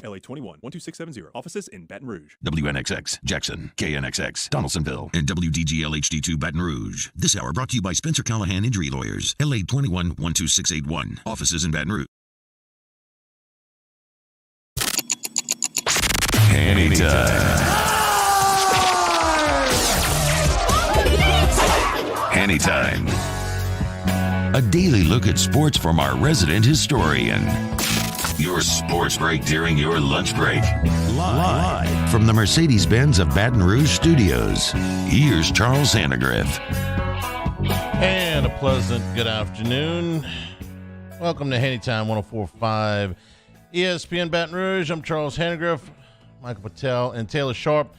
LA 21 12670. Offices in Baton Rouge. WNXX, Jackson, KNXX, Donaldsonville, and WDGL HD2 Baton Rouge. This hour brought to you by Spencer Callahan Injury Lawyers, LA 21 12681. Offices in Baton Rouge. Hanny time. Hanny time. A daily look at sports from our resident historian. Your sports break during your lunch break. Live from the Mercedes-Benz of Baton Rouge studios. Here's Charles Hannegriff. And a pleasant good afternoon. Welcome to Hanny Time 104.5 ESPN Baton Rouge. I'm Charles Hannegriff, Michael Patel, and Taylor Sharp.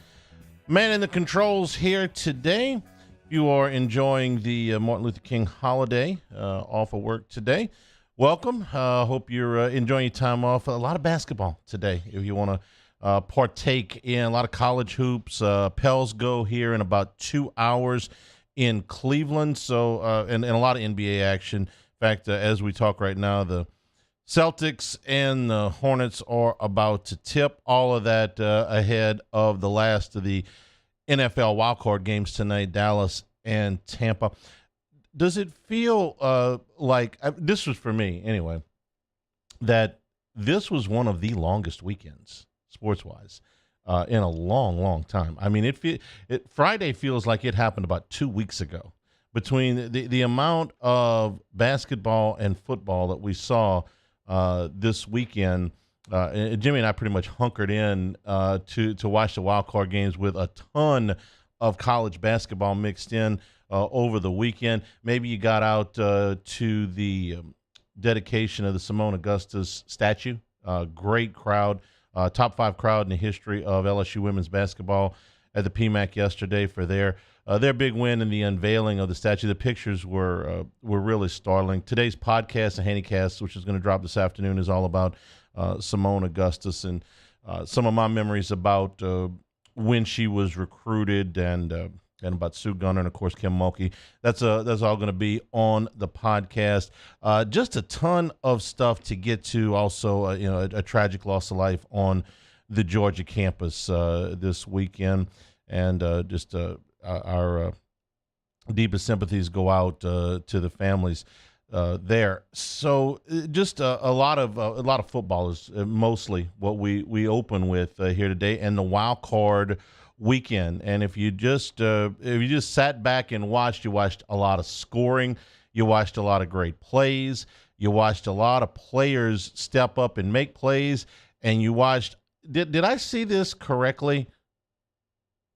Man in the controls here today. You are enjoying the Martin Luther King holiday off of work today. Welcome. Hope you're enjoying your time off. A lot of basketball today if you want to partake in a lot of college hoops. Pels go here in about 2 hours in Cleveland, so and a lot of NBA action. In fact, as we talk right now, the Celtics and the Hornets are about to tip. All of that ahead of the last of the NFL wildcard games tonight, Dallas and Tampa. Does it feel like, this was for me anyway, that this was one of the longest weekends, sports-wise, in a long, long time? I mean, Friday feels like it happened about 2 weeks ago. Between the amount of basketball and football that we saw this weekend, Jimmy and I pretty much hunkered in to watch the wild card games with a ton of college basketball mixed in over the weekend. Maybe you got out to the dedication of the Simone Augustus statue. Great crowd, top 5 crowd in the history of LSU women's basketball at the PMAC yesterday for their big win and the unveiling of the statue. The pictures were really startling. Today's podcast, the Hannycast, which is going to drop this afternoon, is all about Simone Augustus and some of my memories about when she was recruited and about Sue Gunner and, of course, Kim Mulkey. That's all going to be on the podcast. Just a ton of stuff to get to. Also, a tragic loss of life on the Georgia campus this weekend. And our deepest sympathies go out to the families there. So just a lot of football is mostly what we open with here today, and the wild card weekend. And if you just sat back and watched, you watched a lot of scoring, you watched a lot of great plays, you watched a lot of players step up and make plays, and you watched. Did I see this correctly?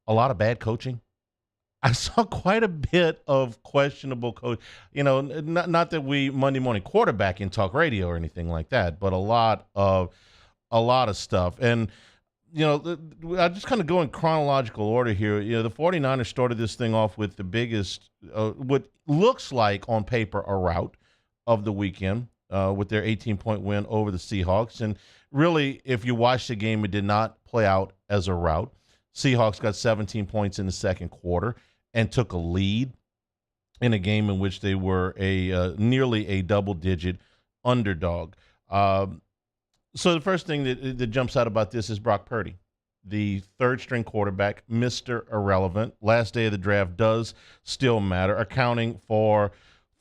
A lot of bad coaching. I saw quite a bit of questionable coach. Not that we Monday morning quarterback in talk radio or anything like that, but a lot of stuff. And I just kind of go in chronological order here. The 49ers started this thing off with the biggest, what looks like on paper a rout of the weekend with their 18-point win over the Seahawks. And really, if you watch the game, it did not play out as a rout. Seahawks got 17 points in the second quarter and took a lead in a game in which they were nearly a double-digit underdog. So the first thing that jumps out about this is Brock Purdy, the third-string quarterback, Mr. Irrelevant. Last day of the draft does still matter, accounting for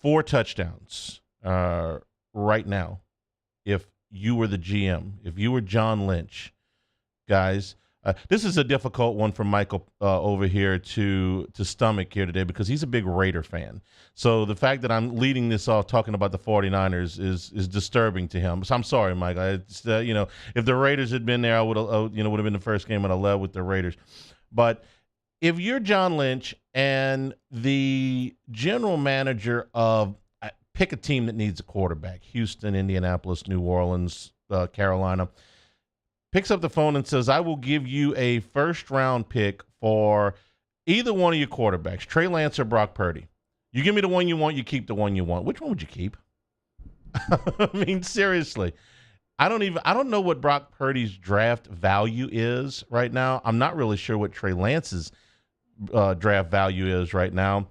4 touchdowns right now. If you were the GM, if you were John Lynch, guys, this is a difficult one for Michael over here to stomach here today because he's a big Raider fan. So the fact that I'm leading this off talking about the 49ers is disturbing to him. So I'm sorry, Mike. If the Raiders had been there, I would have been the first game I'd have led with the Raiders. But if you're John Lynch and the general manager of pick a team that needs a quarterback, Houston, Indianapolis, New Orleans, Carolina, picks up the phone and says, I will give you a first-round pick for either one of your quarterbacks, Trey Lance or Brock Purdy. You give me the one you want, you keep the one you want. Which one would you keep? I mean, seriously. I don't know what Brock Purdy's draft value is right now. I'm not really sure what Trey Lance's draft value is right now.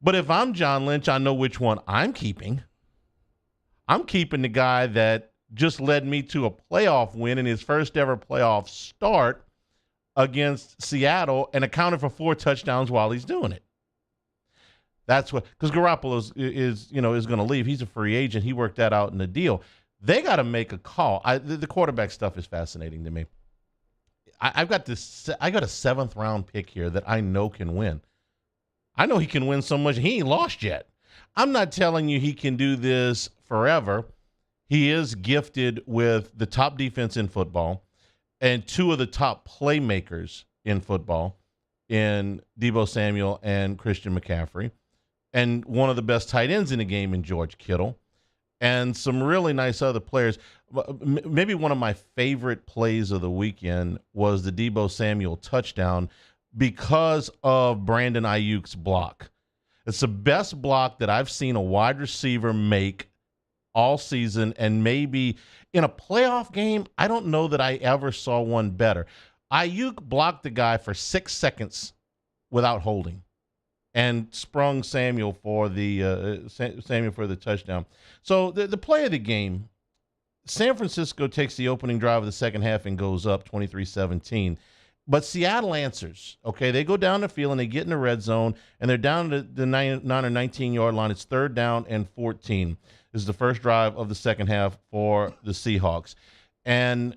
But if I'm John Lynch, I know which one I'm keeping. I'm keeping the guy that just led me to a playoff win in his first ever playoff start against Seattle and accounted for 4 touchdowns while he's doing it. That's what, because Garoppolo is going to leave. He's a free agent. He worked that out in the deal. They got to make a call. The quarterback stuff is fascinating to me. I got a 7th round pick here that I know can win. I know he can win so much. He ain't lost yet. I'm not telling you he can do this forever. He is gifted with the top defense in football and 2 of the top playmakers in football in Deebo Samuel and Christian McCaffrey, and one of the best tight ends in the game in George Kittle, and some really nice other players. Maybe one of my favorite plays of the weekend was the Deebo Samuel touchdown because of Brandon Ayuk's block. It's the best block that I've seen a wide receiver make all season, and maybe in a playoff game, I don't know that I ever saw one better. Ayuk blocked the guy for 6 seconds without holding and sprung Samuel for the touchdown. So the play of the game, San Francisco takes the opening drive of the second half and goes up 23-17. But Seattle answers. Okay, they go down the field and they get in the red zone, and they're down to the 9 or 19-yard line. It's 3rd down and 14. This is the first drive of the second half for the Seahawks. And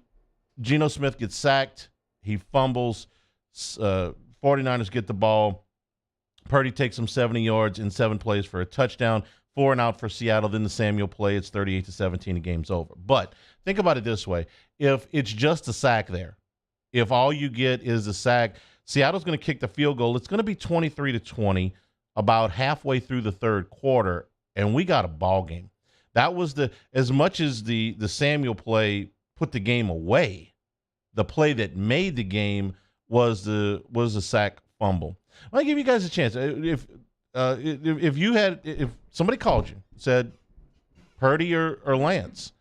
Geno Smith gets sacked. He fumbles. 49ers get the ball. Purdy takes him 70 yards in 7 plays for a touchdown. 4 and out for Seattle. Then the Samuel play. It's 38-17. The game's over. But think about it this way. If it's just a sack there, if all you get is a sack, Seattle's going to kick the field goal. It's going to be 23-20 about halfway through the third quarter, and we got a ball game. That was as much as the Samuel play put the game away, the play that made the game was the sack fumble. I'll give you guys a chance. If somebody called you, said Purdy or Lance,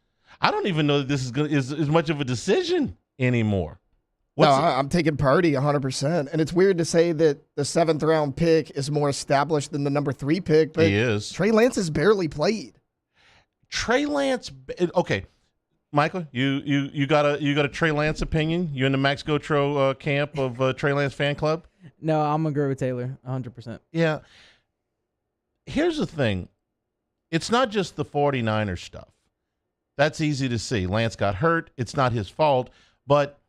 I don't even know that this is much of a decision anymore. I'm taking Purdy 100%. And it's weird to say that the 7th round pick is more established than the number 3 pick, but he is. Trey Lance has barely played. Trey Lance, okay. Michael, you got a Trey Lance opinion? You in the Max Gotro camp of Trey Lance fan club? No, I'm going to agree with Taylor 100%. Yeah. Here's the thing. It's not just the 49ers stuff. That's easy to see. Lance got hurt. It's not his fault. But,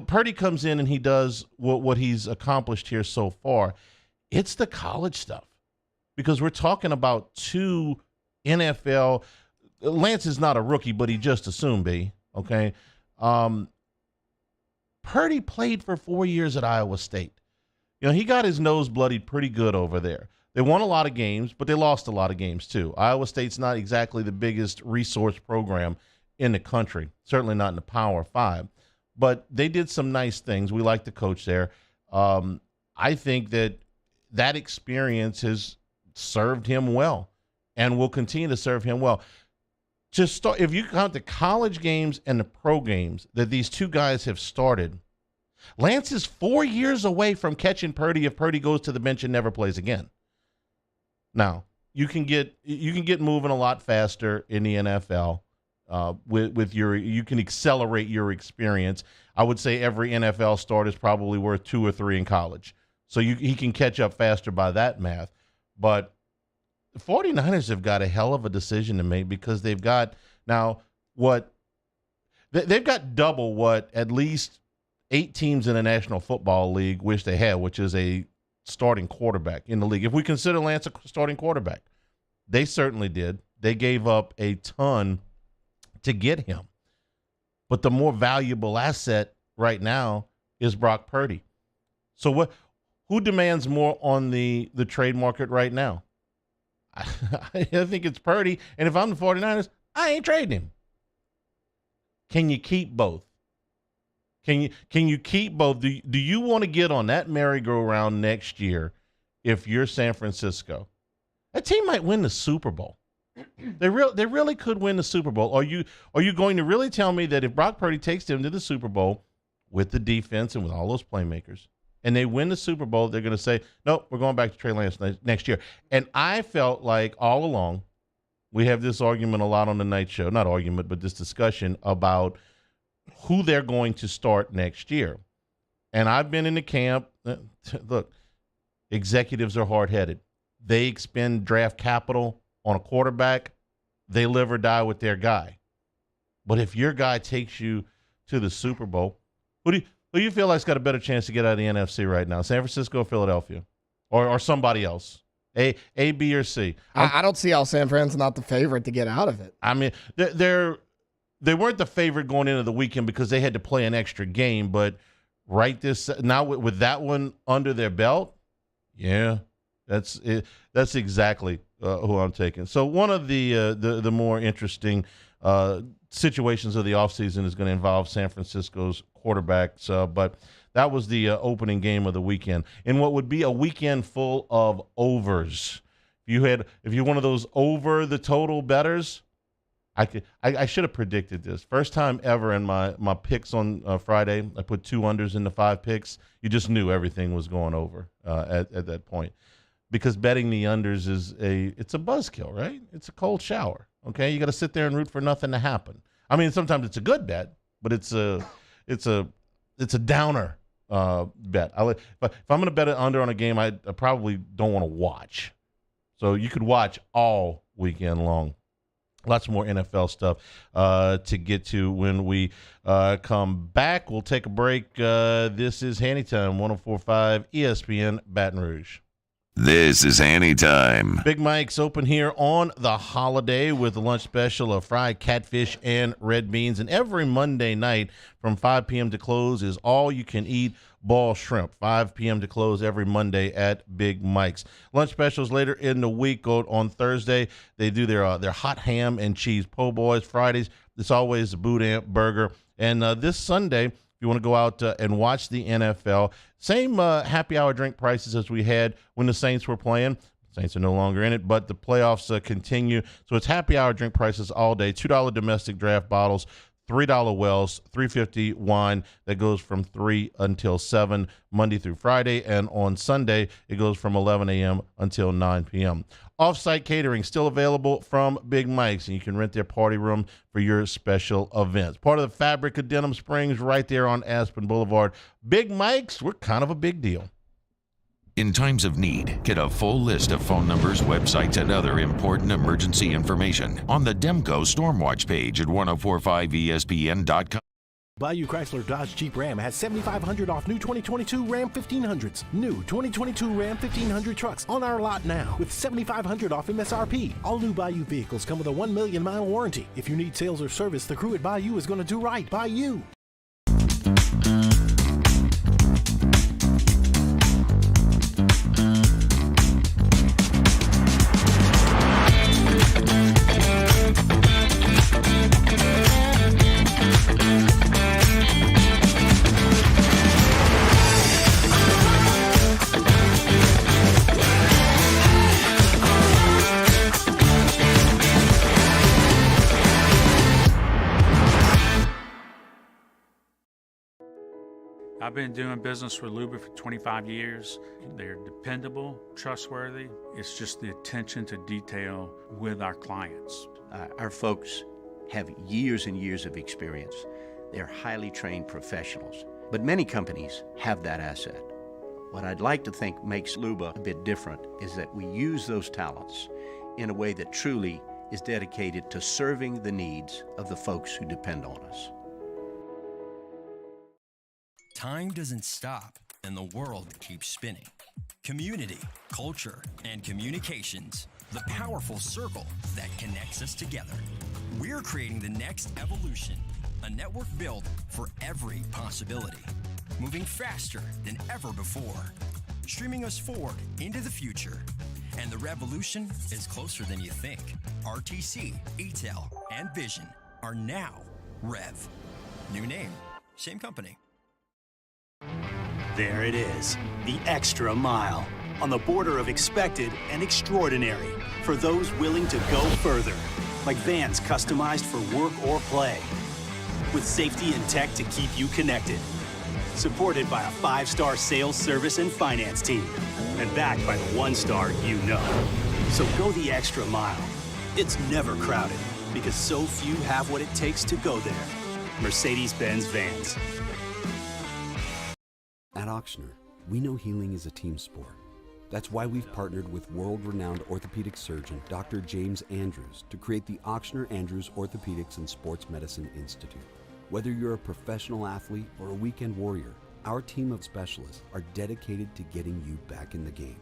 Purdy comes in and he does what he's accomplished here so far. It's the college stuff. Because we're talking about 2 NFL – Lance is not a rookie, but he just assumed be, okay? Purdy played for 4 years at Iowa State. He got his nose bloodied pretty good over there. They won a lot of games, but they lost a lot of games too. Iowa State's not exactly the biggest resource program in the country, certainly not in the Power 5. But they did some nice things. We like the coach there. I think that experience has served him well and will continue to serve him well. If you count the college games and the pro games that these 2 guys have started, Lance is 4 years away from catching Purdy if Purdy goes to the bench and never plays again. Now, you can get moving a lot faster in the NFL you can accelerate your experience. I would say every NFL start is probably worth 2 or 3 in college. So he can catch up faster by that math. But the 49ers have got a hell of a decision to make because they've got now they've got double what at least 8 teams in the National Football League wish they had, which is a starting quarterback in the league. If we consider Lance a starting quarterback, they certainly did. They gave up a ton to get him. But the more valuable asset right now is Brock Purdy. So who demands more on the trade market right now? I think it's Purdy. And if I'm the 49ers, I ain't trading him. Can you keep both? Can you keep both? Do you want to get on that merry-go-round next year if you're San Francisco? That team might win the Super Bowl. They really could win the Super Bowl. Are you going to really tell me that if Brock Purdy takes them to the Super Bowl with the defense and with all those playmakers, and they win the Super Bowl, they're going to say, nope, we're going back to Trey Lance next year? And I felt like all along we have this argument a lot on the night show. Not argument, but this discussion about who they're going to start next year. And I've been in the camp. Look, executives are hard-headed. They expend draft capital on a quarterback. They live or die with their guy. But if your guy takes you to the Super Bowl, who do you feel like's got a better chance to get out of the NFC right now? San Francisco or Philadelphia? Or somebody else? A, B, or C? I don't see how San Fran's not the favorite to get out of it. I mean, they weren't the favorite going into the weekend because they had to play an extra game. But right now with that one under their belt, yeah, that's it. That's exactly who I'm taking. So one of the more interesting situations of the offseason is going to involve San Francisco's quarterbacks, but that was the opening game of the weekend. In what would be a weekend full of overs. If you're one of those over the total bettors, I should have predicted this. First time ever in my picks on Friday, I put 2 unders into 5 picks. You just knew everything was going over at that point. Because betting the unders it's a buzzkill, right? It's a cold shower. Okay, you got to sit there and root for nothing to happen. I mean, sometimes it's a good bet, but it's a downer bet. But if I'm going to bet it under on a game, I probably don't want to watch. So you could watch all weekend long. Lots more NFL stuff to get to when we come back. We'll take a break. This is Hanny Time, 104.5 ESPN Baton Rouge. This is Hanny Time. Big Mike's open here on the holiday with the lunch special of fried catfish and red beans. And every Monday night from 5 p.m. to close is all you can eat ball shrimp. 5 p.m. to close every Monday at Big Mike's. Lunch specials later in the week. On Thursday, they do their hot ham and cheese po' boys. Fridays, it's always the Boudin burger. And this Sunday, if you want to go out and watch the NFL, same happy hour drink prices as we had when the Saints were playing. Saints are no longer in it, but the playoffs continue. So it's happy hour drink prices all day. $2 domestic draft bottles, $3 Wells, $3.50 wine that goes from 3 until 7 Monday through Friday, and on Sunday it goes from 11 a.m. until 9 p.m. Off-site catering still available from Big Mike's, and you can rent their party room for your special events. Part of the fabric of Denham Springs right there on Aspen Boulevard. Big Mike's, we're kind of a big deal. In times of need, get a full list of phone numbers, websites, and other important emergency information on the Demco Stormwatch page at 1045ESPN.com. Bayou Chrysler Dodge Jeep Ram has $7,500 off new 2022 Ram 1500s. New 2022 Ram 1500 trucks on our lot now with $7,500 off MSRP. All new Bayou vehicles come with a 1 million mile warranty. If you need sales or service, the crew at Bayou is going to do right by you. I've been doing business with Luba for 25 years. They're dependable, trustworthy. It's just the attention to detail with our clients. Our folks have years and years of experience. They're highly trained professionals, but many companies have that asset. What I'd like to think makes Luba a bit different is that we use those talents in a way that truly is dedicated to serving the needs of the folks who depend on us. Time doesn't stop, and the world keeps spinning. Community, culture, and communications, the powerful circle that connects us together. We're creating the next evolution, a network built for every possibility, moving faster than ever before, streaming us forward into the future. And the revolution is closer than you think. RTC, ETEL, and Vision are now Rev. New name, same company. There it is, the extra mile, on the border of expected and extraordinary for those willing to go further, like vans customized for work or play, with safety and tech to keep you connected, supported by a 5-star sales, service, and finance team, and backed by the 1-star you know. So go the extra mile. It's never crowded because so few have what it takes to go there. Mercedes-Benz Vans. At Auctioner, we know healing is a team sport. That's why we've partnered with world-renowned orthopedic surgeon Dr. James Andrews to create the Auctioner Andrews Orthopedics and Sports Medicine Institute. Whether you're a professional athlete or a weekend warrior, our team of specialists are dedicated to getting you back in the game.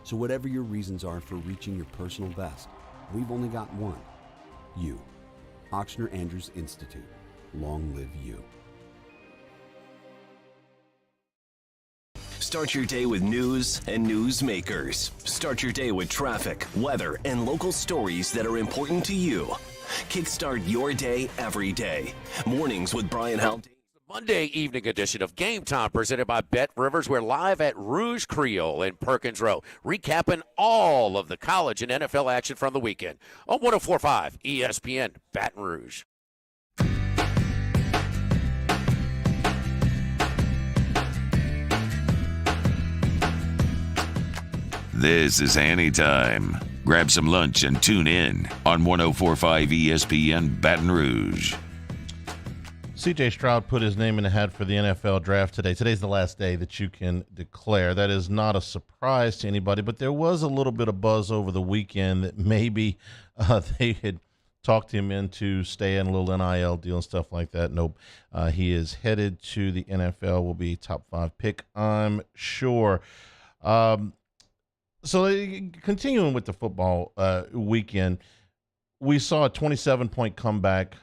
So whatever your reasons are for reaching your personal best, we've only got one. You. Auctioner Andrews Institute. Long live you. Start your day with news and newsmakers. Start your day with traffic, weather, and local stories that are important to you. Kickstart your day every day. Mornings with Brian Haldane. Monday evening edition of Game Time presented by Bet Rivers. We're live at Rouge Creole in Perkins Row, recapping all of the college and NFL action from the weekend on 104.5 ESPN Baton Rouge. This is Hanny time. Grab some lunch and tune in on 104.5 ESPN Baton Rouge. C.J. Stroud put his name in the hat for the NFL draft today. Today's the last day that you can declare. That is not a surprise to anybody, but there was a little bit of buzz over the weekend that maybe they had talked him into staying, a little NIL deal and stuff like that. Nope. He is headed to the NFL, will be top 5 pick, I'm sure. So continuing with the football weekend, we saw a 27-point comeback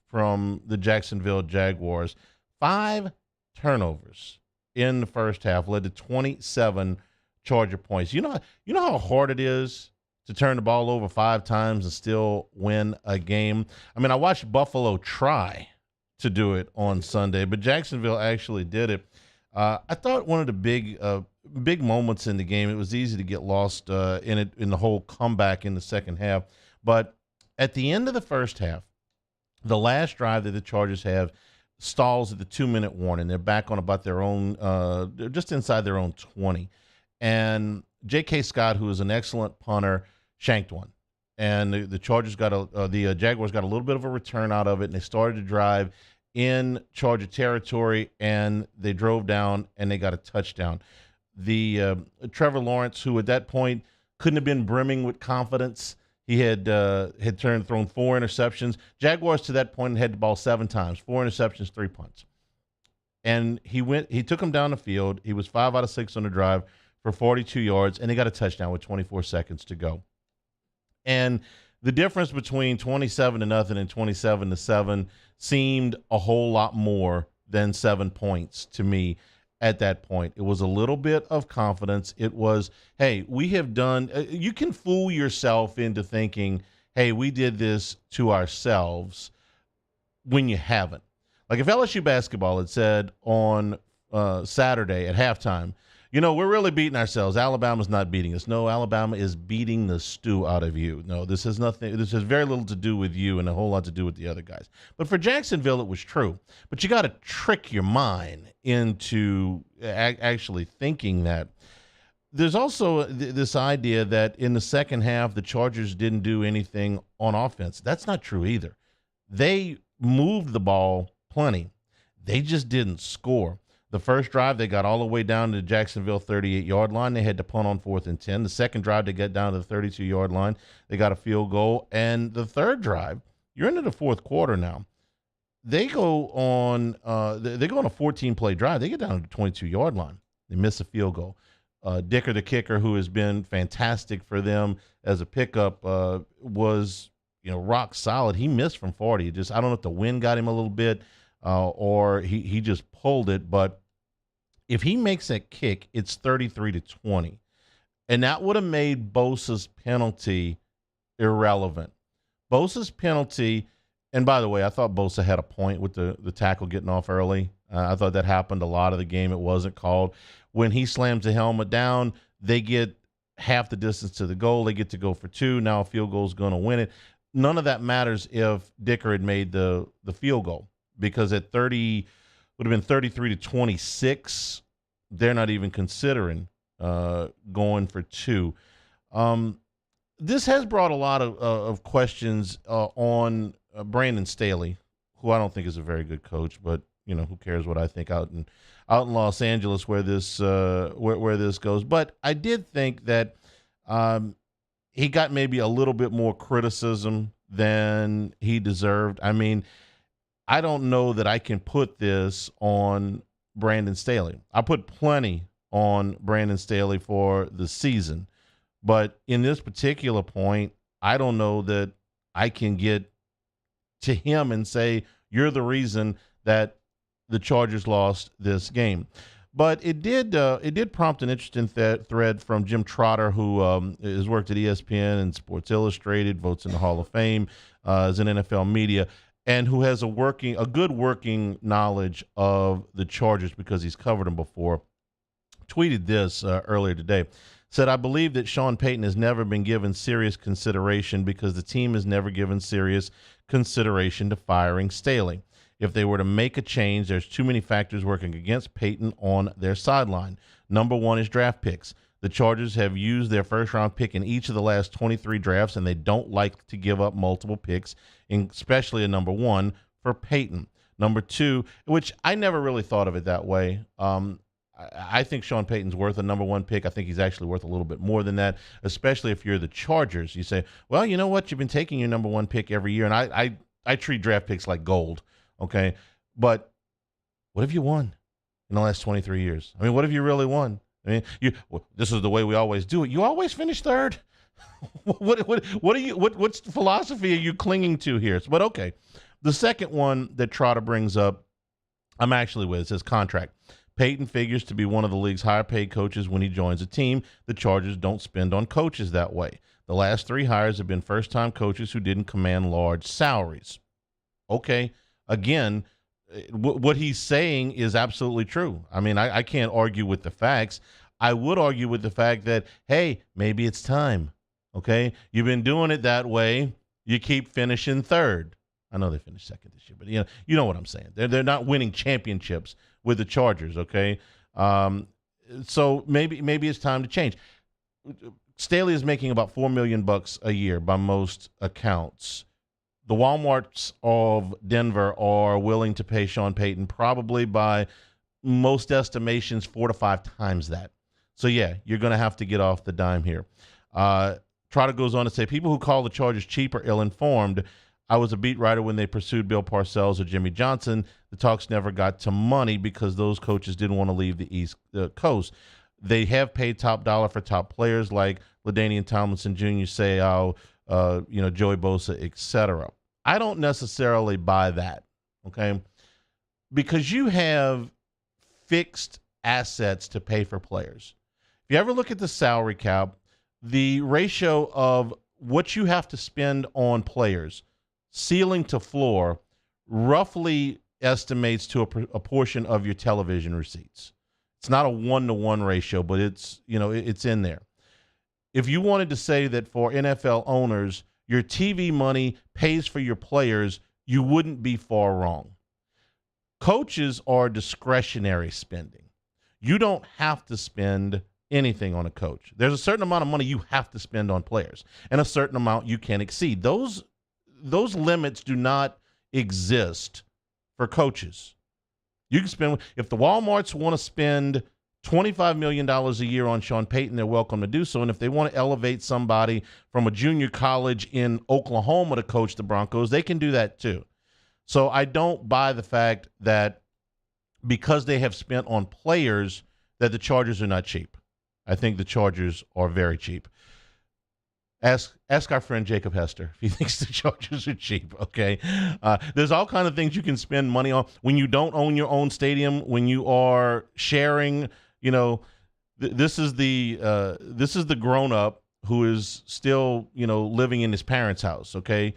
from the Jacksonville Jaguars. 5 turnovers in the first half led to 27 Charger points. You know how hard it is to turn the ball over 5 times and still win a game? I mean, I watched Buffalo try to do it on Sunday, but Jacksonville actually did it. I thought one of the big moments in the game, it was easy to get lost in the whole comeback in the second half. But at the end of the first half, the last drive that the Chargers have stalls at the 2-minute warning. They're back on about their own, just inside their own 20. And J.K. Scott, who is an excellent punter, shanked one. And the Chargers the Jaguars got a little bit of a return out of it, and they started to drive in Charger territory, and they drove down, and they got a touchdown. The Trevor Lawrence, who at that point couldn't have been brimming with confidence, he had thrown 4 interceptions. Jaguars to that point had the ball 7 times, 4 interceptions, 3 punts. And he took them down the field. He was 5 out of 6 on the drive for 42 yards, and they got a touchdown with 24 seconds to go. And the difference between 27-0 and 27-7 seemed a whole lot more than 7 points to me at that point. It was a little bit of confidence. It was, hey, we have done you can fool yourself into thinking, hey, we did this to ourselves when you haven't. Like if LSU basketball had said on Saturday at halftime, we're really beating ourselves. Alabama's not beating us. No, Alabama is beating the stew out of you. No, this has very little to do with you and a whole lot to do with the other guys. But for Jacksonville, it was true. But you got to trick your mind into actually thinking that. There's also this idea that in the second half, the Chargers didn't do anything on offense. That's not true either. They moved the ball plenty. They just didn't score. The first drive, they got all the way down to the Jacksonville 38-yard line. They had to punt on 4th and 10. The second drive, they got down to the 32-yard line. They got a field goal. And the third drive, you're into the fourth quarter now. They go on a 14-play drive. They get down to the 22-yard line. They miss a field goal. Dicker, the kicker, who has been fantastic for them as a pickup, was rock solid. He missed from 40. I don't know if the wind got him a little bit or he just pulled it. But if he makes that kick, it's 33-20. And that would have made Bosa's penalty irrelevant. Bosa's penalty, and by the way, I thought Bosa had a point with the tackle getting off early. I thought that happened a lot of the game. It wasn't called. When he slams the helmet down, they get half the distance to the goal. They get to go for 2. Now a field goal is going to win it. None of that matters if Dicker had made the field goal, because at 30 would have been 33-26. They're not even considering going for 2. this has brought a lot of questions on Brandon Staley, who I don't think is a very good coach, but who cares what I think out in Los Angeles where this goes. But I did think that he got maybe a little bit more criticism than he deserved. I mean, I don't know that I can put this on Brandon Staley. I put plenty on Brandon Staley for the season. But in this particular point, I don't know that I can get to him and say, you're the reason that the Chargers lost this game. But it did prompt an interesting thread from Jim Trotter, who has worked at ESPN and Sports Illustrated, votes in the Hall of Fame, is in NFL media, and who has a good working knowledge of the Chargers because he's covered them before. Tweeted this earlier today. Said, I believe that Sean Payton has never been given serious consideration because the team has never given serious consideration to firing Staley. If they were to make a change, there's too many factors working against Payton on their sideline. Number one is draft picks. The Chargers have used their first-round pick in each of the last 23 drafts, and they don't like to give up multiple picks, especially a number one for Payton. Number two, which I never really thought of it that way. I think Sean Payton's worth a number one pick. I think he's actually worth a little bit more than that, especially if you're the Chargers. You say, well, you know what? You've been taking your number one pick every year, and I treat draft picks like gold, okay? But what have you won in the last 23 years? I mean, what have you really won? I mean, this is the way we always do it. You always finish third. What's the philosophy are you clinging to here? But okay, the second one that Trotter brings up, I'm actually with. It says contract. Payton figures to be one of the league's higher-paid coaches when he joins a team. The Chargers don't spend on coaches that way. The last three hires have been first-time coaches who didn't command large salaries. Okay, again, what he's saying is absolutely true. I mean, I can't argue with the facts. I would argue with the fact that, hey, maybe it's time, okay? You've been doing it that way. You keep finishing third. I know they finished second this year, but you know what I'm saying. They're not winning championships with the Chargers, okay? So maybe it's time to change. Staley is making about $4 million a year by most accounts. The Walmarts of Denver are willing to pay Sean Payton probably by most estimations 4 to 5 times that. So, yeah, you're going to have to get off the dime here. Trotter goes on to say, people who call the Chargers cheap are ill-informed. I was a beat writer when they pursued Bill Parcells or Jimmy Johnson. The talks never got to money because those coaches didn't want to leave the East Coast. They have paid top dollar for top players like LaDainian Tomlinson Jr., Joey Bosa, etc. I don't necessarily buy that, okay? Because you have fixed assets to pay for players. If you ever look at the salary cap, the ratio of what you have to spend on players, ceiling to floor, roughly estimates to a portion of your television receipts. It's not a 1-to-1 ratio, but it's in there. If you wanted to say that for NFL owners, your TV money pays for your players, you wouldn't be far wrong. Coaches are discretionary spending. You don't have to spend anything on a coach. There's a certain amount of money you have to spend on players and a certain amount you can exceed. Those limits do not exist for coaches. You can spend, if the Walmarts want to spend $25 million a year on Sean Payton, they're welcome to do so. And if they want to elevate somebody from a junior college in Oklahoma to coach the Broncos, they can do that too. So I don't buy the fact that because they have spent on players that the Chargers are not cheap. I think the Chargers are very cheap. Ask our friend Jacob Hester if he thinks the Chargers are cheap, okay? There's all kinds of things you can spend money on. When you don't own your own stadium, when you are sharing, this is the grown-up who is still, living in his parents' house, okay?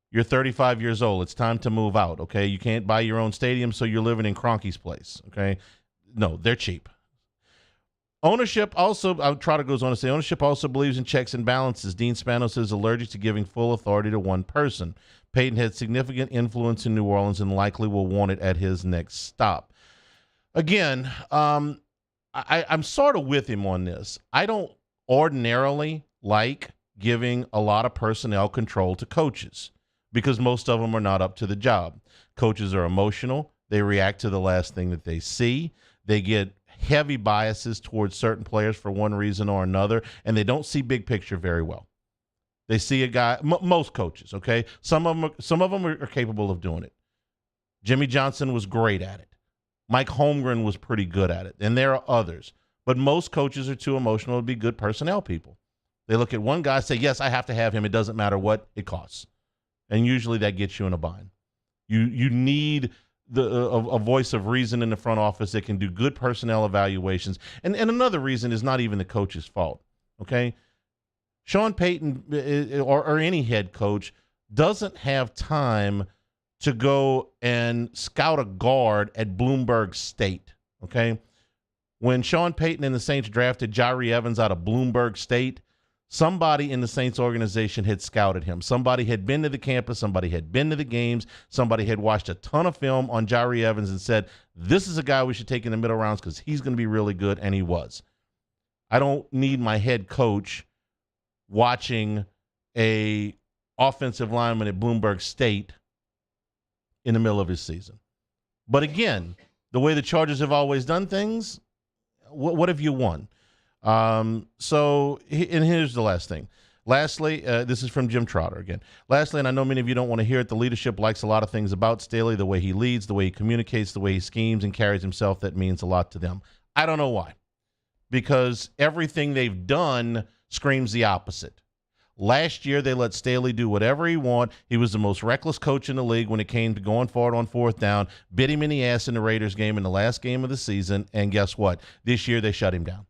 You're 35 years old. It's time to move out, okay? You can't buy your own stadium, so you're living in Cronky's place, okay? No, they're cheap. Ownership also, Trotter goes on to say, ownership also believes in checks and balances. Dean Spanos is allergic to giving full authority to one person. Payton had significant influence in New Orleans and likely will want it at his next stop. Again, I'm sort of with him on this. I don't ordinarily like giving a lot of personnel control to coaches because most of them are not up to the job. Coaches are emotional. They react to the last thing that they see. They get heavy biases towards certain players for one reason or another, and they don't see big picture very well. They see a guy, most coaches, okay? Some of them are capable of doing it. Jimmy Johnson was great at it. Mike Holmgren was pretty good at it, and there are others. But most coaches are too emotional to be good personnel people. They look at one guy, say, yes, I have to have him. It doesn't matter what it costs. And usually that gets you in a bind. You need a voice of reason in the front office that can do good personnel evaluations. And another reason is not even the coach's fault, okay? Sean Payton or any head coach doesn't have time to go and scout a guard at Bloomberg State, okay? When Sean Payton and the Saints drafted Jari Evans out of Bloomberg State, somebody in the Saints organization had scouted him. Somebody had been to the campus. Somebody had been to the games. Somebody had watched a ton of film on Jari Evans and said, this is a guy we should take in the middle rounds because he's going to be really good, and he was. I don't need my head coach watching a offensive lineman at Bloomberg State in the middle of his season. But again, the way the Chargers have always done things, what have you won? And here's the last thing. Lastly, this is from Jim Trotter again. Lastly, and I know many of you don't want to hear it, the leadership likes a lot of things about Staley, the way he leads, the way he communicates, the way he schemes and carries himself. That means a lot to them. I don't know why. Because everything they've done screams the opposite. Last year, they let Staley do whatever he wanted. He was the most reckless coach in the league when it came to going forward on fourth down, bit him in the ass in the Raiders game in the last game of the season, and guess what? This year, they shut him down.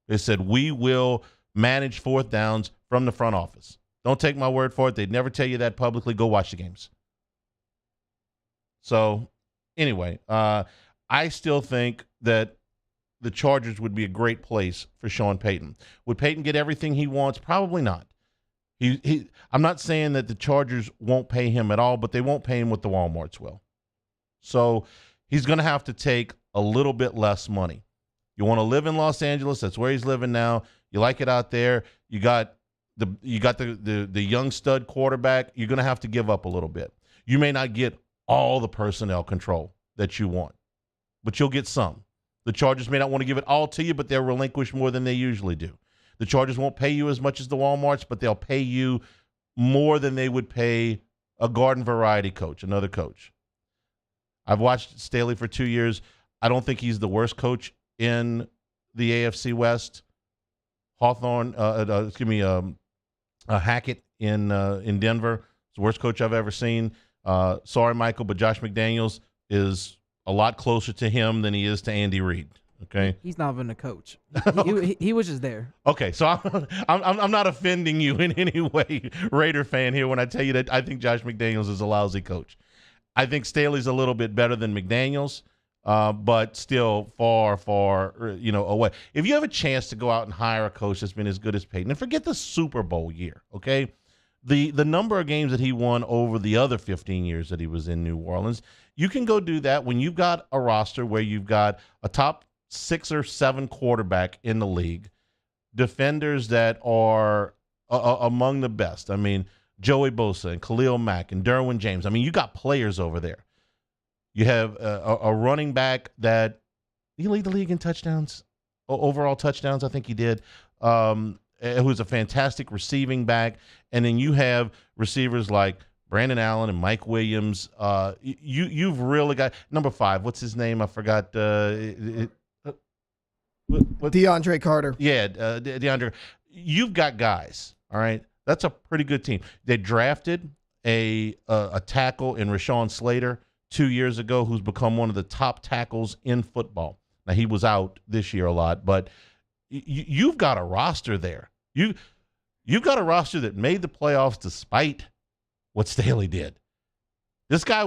They said, we will manage fourth downs from the front office. Don't take my word for it. They'd never tell you that publicly. Go watch the games. So, anyway, I still think that the Chargers would be a great place for Sean Payton. Would Payton get everything he wants? Probably not. I'm not saying that the Chargers won't pay him at all, but they won't pay him what the Walmarts will. So he's going to have to take a little bit less money. You want to live in Los Angeles? That's where he's living now. You like it out there. You got the young stud quarterback. You're going to have to give up a little bit. You may not get all the personnel control that you want, but you'll get some. The Chargers may not want to give it all to you, but they'll relinquish more than they usually do. The Chargers won't pay you as much as the Walmarts, but they'll pay you more than they would pay a garden variety coach, another coach. I've watched Staley for 2 years. I don't think he's the worst coach in the AFC West. Hackett in Denver is the worst coach I've ever seen. Sorry, Michael, but Josh McDaniels is a lot closer to him than he is to Andy Reid. Okay, he's not even a coach. He was just there. Okay, so I'm not offending you in any way, Raider fan here, when I tell you that I think Josh McDaniels is a lousy coach. I think Staley's a little bit better than McDaniels, but still far away. If you have a chance to go out and hire a coach that's been as good as Payton, and forget the Super Bowl year, okay, the number of games that he won over the other 15 years that he was in New Orleans, you can go do that when you've got a roster where you've got a top 6 or 7 quarterback in the league, defenders that are among the best. I mean, Joey Bosa and Khalil Mack and Derwin James. I mean, you got players over there. You have a running back that he lead the league in touchdowns, overall touchdowns. I think he did. Who's a fantastic receiving back, and then you have receivers like Brandon Allen and Mike Williams. You've really got number 5. What's his name? I forgot. DeAndre Carter. Yeah, DeAndre. You've got guys, all right? That's a pretty good team. They drafted a tackle in Rashawn Slater 2 years ago who's become one of the top tackles in football. Now, he was out this year a lot, but you've got a roster there. You've got a roster that made the playoffs despite what Staley did. This guy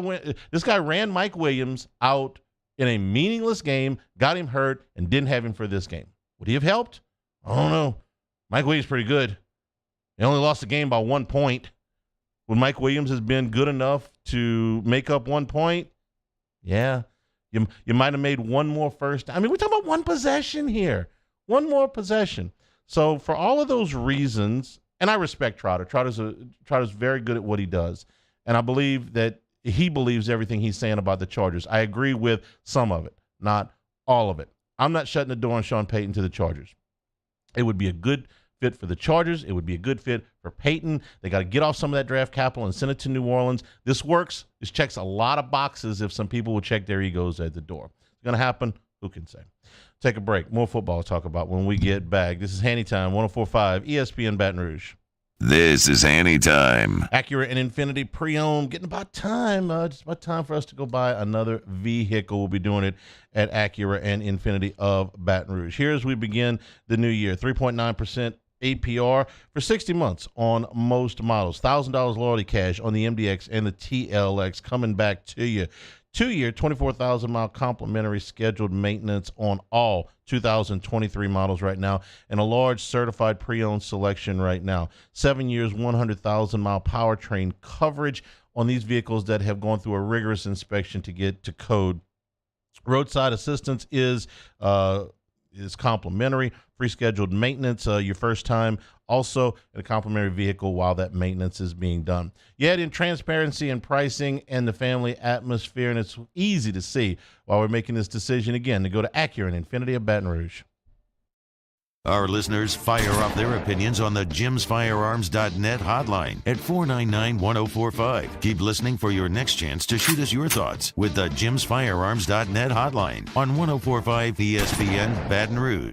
ran Mike Williams out in a meaningless game, got him hurt, and didn't have him for this game. Would he have helped? I don't know. Mike Williams is pretty good. They only lost the game by 1 point. Would Mike Williams has been good enough to make up 1 point? Yeah. You might have made one more first. I mean, we're talking about one possession here. One more possession. So for all of those reasons, And I respect Trotter. Trotter's very good at what he does. And I believe that he believes everything he's saying about the Chargers. I agree with some of it, not all of it. I'm not shutting the door on Sean Payton to the Chargers. It would be a good fit for the Chargers. It would be a good fit for Payton. They got to get off some of that draft capital and send it to New Orleans. This works. This checks a lot of boxes if some people will check their egos at the door. It's going to happen. Who can say? Take a break. More football to talk about when we get back. This is Hanny Time, 104.5 ESPN Baton Rouge. This is Hanny Time. Acura and Infiniti pre-owned. Getting about time. Just about time for us to go buy another vehicle. We'll be doing it at Acura and Infiniti of Baton Rouge. Here as we begin the new year, 3.9% APR for 60 months on most models. $1,000 loyalty cash on the MDX and the TLX coming back to you. 2-year, 24,000-mile complimentary scheduled maintenance on all 2023 models right now, and a large certified pre-owned selection right now. 7 years, 100,000-mile powertrain coverage on these vehicles that have gone through a rigorous inspection to get to code. Roadside assistance is complimentary. Free scheduled maintenance your first time, also a complimentary vehicle while that maintenance is being done. You add in transparency and pricing and the family atmosphere, and it's easy to see why we're making this decision again to go to Acura and Infiniti of Baton Rouge. Our listeners fire off their opinions on the jimsfirearms.net hotline at 499-1045. Keep listening for your next chance to shoot us your thoughts with the jimsfirearms.net hotline on 1045 ESPN Baton Rouge.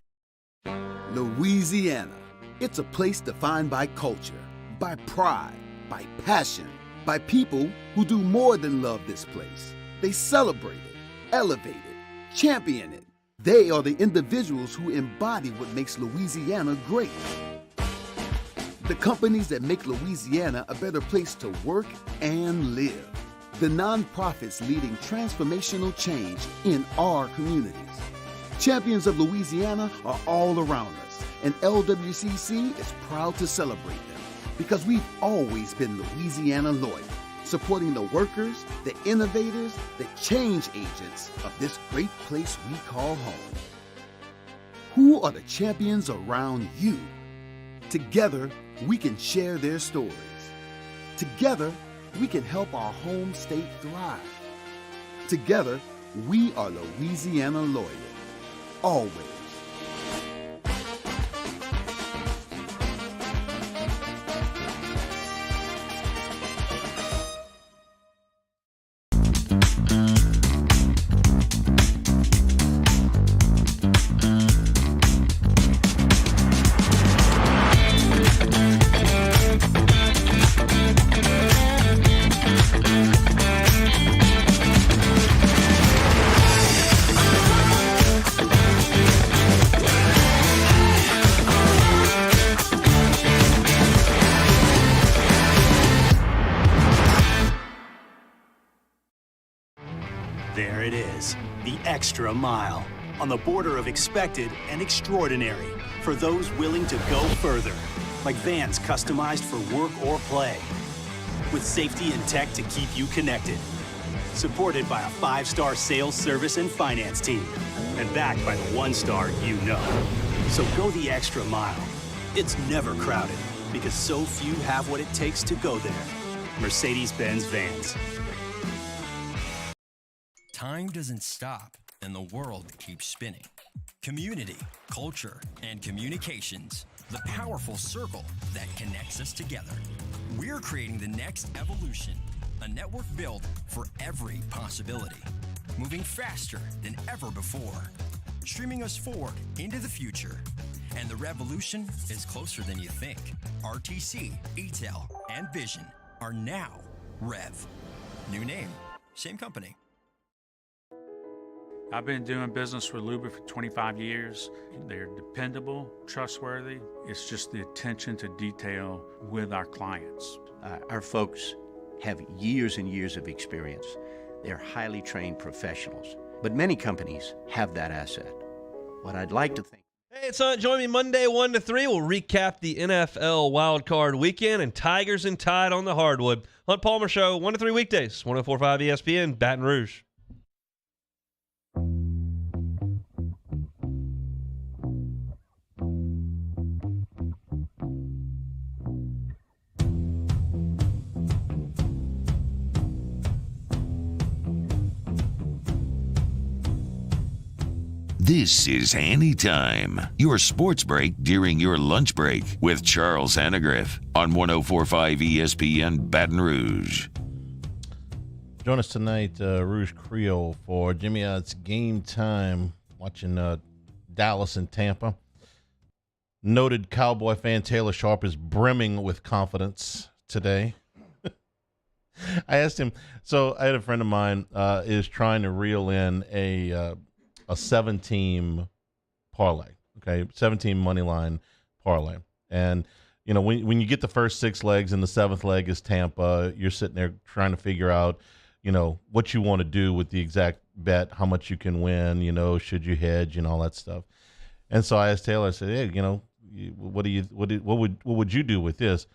Louisiana. It's a place defined by culture, by pride, by passion, by people who do more than love this place. They celebrate it, elevate it, champion it. They are the individuals who embody what makes Louisiana great. The companies that make Louisiana a better place to work and live. The nonprofits leading transformational change in our communities. Champions of Louisiana are all around us, and LWCC is proud to celebrate them because we've always been Louisiana loyal, supporting the workers, the innovators, the change agents of this great place we call home. Who are the champions around you? Together, we can share their stories. Together, we can help our home state thrive. Together, we are Louisiana loyal. Always. There it is, the extra mile, on the border of expected and extraordinary for those willing to go further, like vans customized for work or play, with safety and tech to keep you connected, supported by a 5-star sales, service, and finance team, and backed by the 1-star you know. So go the extra mile. It's never crowded, because so few have what it takes to go there. Mercedes-Benz Vans. Time doesn't stop, and the world keeps spinning. Community, culture, and communications, the powerful circle that connects us together. We're creating the next evolution, a network built for every possibility, moving faster than ever before, streaming us forward into the future. And the revolution is closer than you think. RTC, ETEL, and Vision are now Rev. New name, same company. I've been doing business with Luba for 25 years. They're dependable, trustworthy. It's just the attention to detail with our clients. Our folks have years and years of experience. They're highly trained professionals. But many companies have that asset. What I'd like to think. Hey, it's Hunt. Join me Monday 1 to 3. We'll recap the NFL wildcard weekend and Tigers and Tide on the hardwood. Hunt Palmer Show, 1 to 3 weekdays, 104.5 ESPN, Baton Rouge. This is Hanny Time, your sports break during your lunch break with Charles Hannegriff on 104.5 ESPN Baton Rouge. Join us tonight, Rouge Creole, for Jimmy Ott's Game Time, watching Dallas and Tampa. Noted Cowboy fan Taylor Sharp is brimming with confidence today. I asked him, so I had a friend of mine is trying to reel in a 7-team parlay, okay, 7-team money line parlay. And, you know, when you get the first 6 legs and the 7th leg is Tampa, you're sitting there trying to figure out, you know, what you want to do with the exact bet, how much you can win, you know, should you hedge and all that stuff. And so I asked Taylor, I said, hey, you know, what would you do with this?